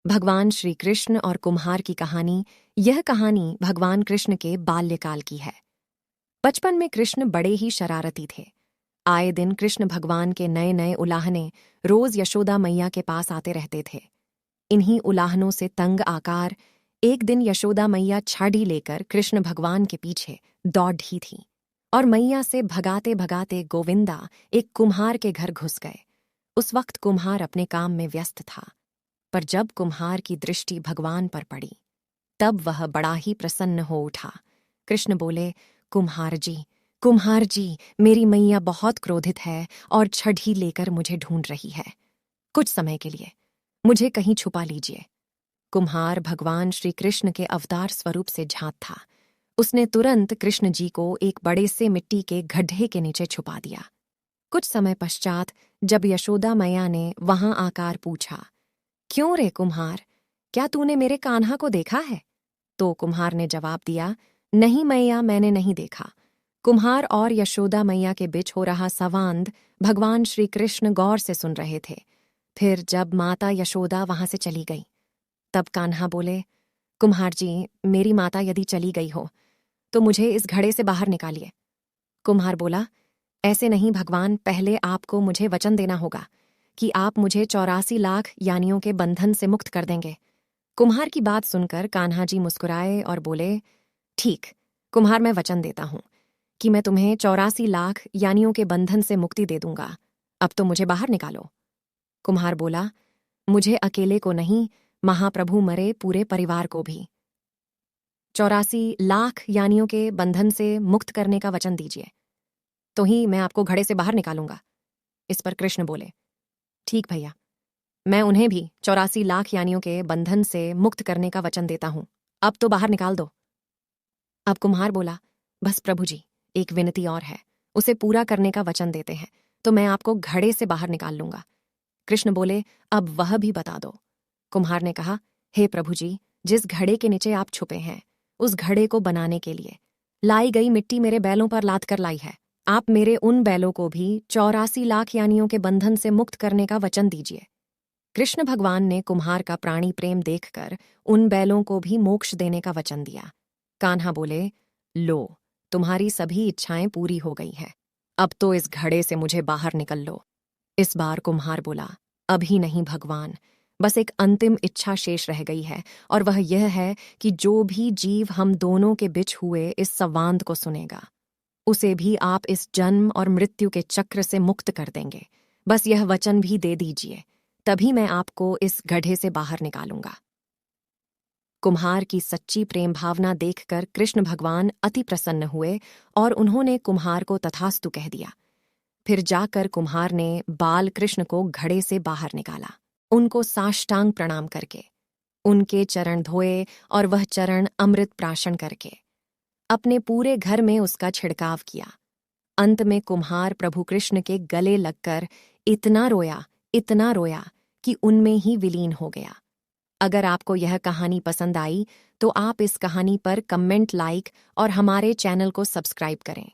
भगवान श्री कृष्ण और कुम्हार की कहानी। यह कहानी भगवान कृष्ण के बाल्यकाल की है। बचपन में कृष्ण बड़े ही शरारती थे। आए दिन कृष्ण भगवान के नए नए उलाहने रोज यशोदा मैया के पास आते रहते थे। इन्हीं उलाहनों से तंग आकार एक दिन यशोदा मैया छड़ी लेकर कृष्ण भगवान के पीछे दौड़ी थी और मैया से भगाते भगाते गोविंदा एक कुम्हार के घर घुस गए। उस वक्त कुम्हार अपने काम में व्यस्त था, पर जब कुम्हार की दृष्टि भगवान पर पड़ी तब वह बड़ा ही प्रसन्न हो उठा। कृष्ण बोले, कुम्हार जी, मेरी मैया बहुत क्रोधित है और छड़ी लेकर मुझे ढूंढ रही है। कुछ समय के लिए मुझे कहीं छुपा लीजिए। कुम्हार भगवान श्री कृष्ण के अवतार स्वरूप से झांक था। उसने तुरंत कृष्ण जी को एक बड़े से मिट्टी के गड्ढे के नीचे छुपा दिया। कुछ समय पश्चात जब यशोदा मैया ने वहां आकर पूछा, क्यों रे कुम्हार, क्या तूने मेरे कान्हा को देखा है? तो कुम्हार ने जवाब दिया, नहीं मैया, मैंने नहीं देखा। कुम्हार और यशोदा मैया के बीच हो रहा संवाद भगवान श्री कृष्ण गौर से सुन रहे थे। फिर जब माता यशोदा वहां से चली गई तब कान्हा बोले, कुम्हार जी, मेरी माता यदि चली गई हो तो मुझे इस घड़े से बाहर निकालिए। कुम्हार बोला, ऐसे नहीं भगवान, पहले आपको मुझे वचन देना होगा कि आप मुझे 84 लाख यानियों के बंधन से मुक्त कर देंगे। कुम्हार की बात सुनकर कान्हा जी मुस्कुराए और बोले, ठीक कुम्हार, मैं वचन देता हूं कि मैं तुम्हें 84 लाख यानियों के बंधन से मुक्ति दे दूंगा। अब तो मुझे बाहर निकालो। कुम्हार बोला, मुझे अकेले को नहीं, महाप्रभु मरे पूरे परिवार को भी 84 लाख यानियों के बंधन से मुक्त करने का वचन दीजिए, तो ही मैं आपको घड़े से बाहर निकालूंगा। इस पर कृष्ण बोले, ठीक भैया, मैं उन्हें भी 84 लाख यानियों के बंधन से मुक्त करने का वचन देता हूं। अब तो बाहर निकाल दो। अब कुम्हार बोला, बस प्रभु जी, एक विनती और है, उसे पूरा करने का वचन देते हैं तो मैं आपको घड़े से बाहर निकाल लूंगा। कृष्ण बोले, अब वह भी बता दो। कुम्हार ने कहा, हे प्रभु जी, जिस घड़े के नीचे आप छुपे हैं उस घड़े को बनाने के लिए लाई गई मिट्टी मेरे बैलों पर लाद कर लाई है। आप मेरे उन बैलों को भी 84 लाख यानियों के बंधन से मुक्त करने का वचन दीजिए। कृष्ण भगवान ने कुम्हार का प्राणी प्रेम देखकर उन बैलों को भी मोक्ष देने का वचन दिया। कान्हा बोले, लो, तुम्हारी सभी इच्छाएं पूरी हो गई हैं, अब तो इस घड़े से मुझे बाहर निकल लो। इस बार कुम्हार बोला, अभी नहीं भगवान, बस एक अंतिम इच्छा शेष रह गई है, और वह यह है कि जो भी जीव हम दोनों के बीच हुए इस संवाद को सुनेगा उसे भी आप इस जन्म और मृत्यु के चक्र से मुक्त कर देंगे। बस यह वचन भी दे दीजिए, तभी मैं आपको इस गड्ढे से बाहर निकालूंगा। कुम्हार की सच्ची प्रेम भावना देखकर कृष्ण भगवान अति प्रसन्न हुए और उन्होंने कुम्हार को तथास्तु कह दिया। फिर जाकर कुम्हार ने बाल कृष्ण को घड़े से बाहर निकाला, उनको साष्टांग प्रणाम करके, उनके चरण धोए और वह चरण अमृत प्राशन करके अपने पूरे घर में उसका छिड़काव किया। अंत में कुम्हार प्रभु कृष्ण के गले लगकर इतना रोया कि उनमें ही विलीन हो गया। अगर आपको यह कहानी पसंद आई तो आप इस कहानी पर कमेंट, लाइक और हमारे चैनल को सब्सक्राइब करें।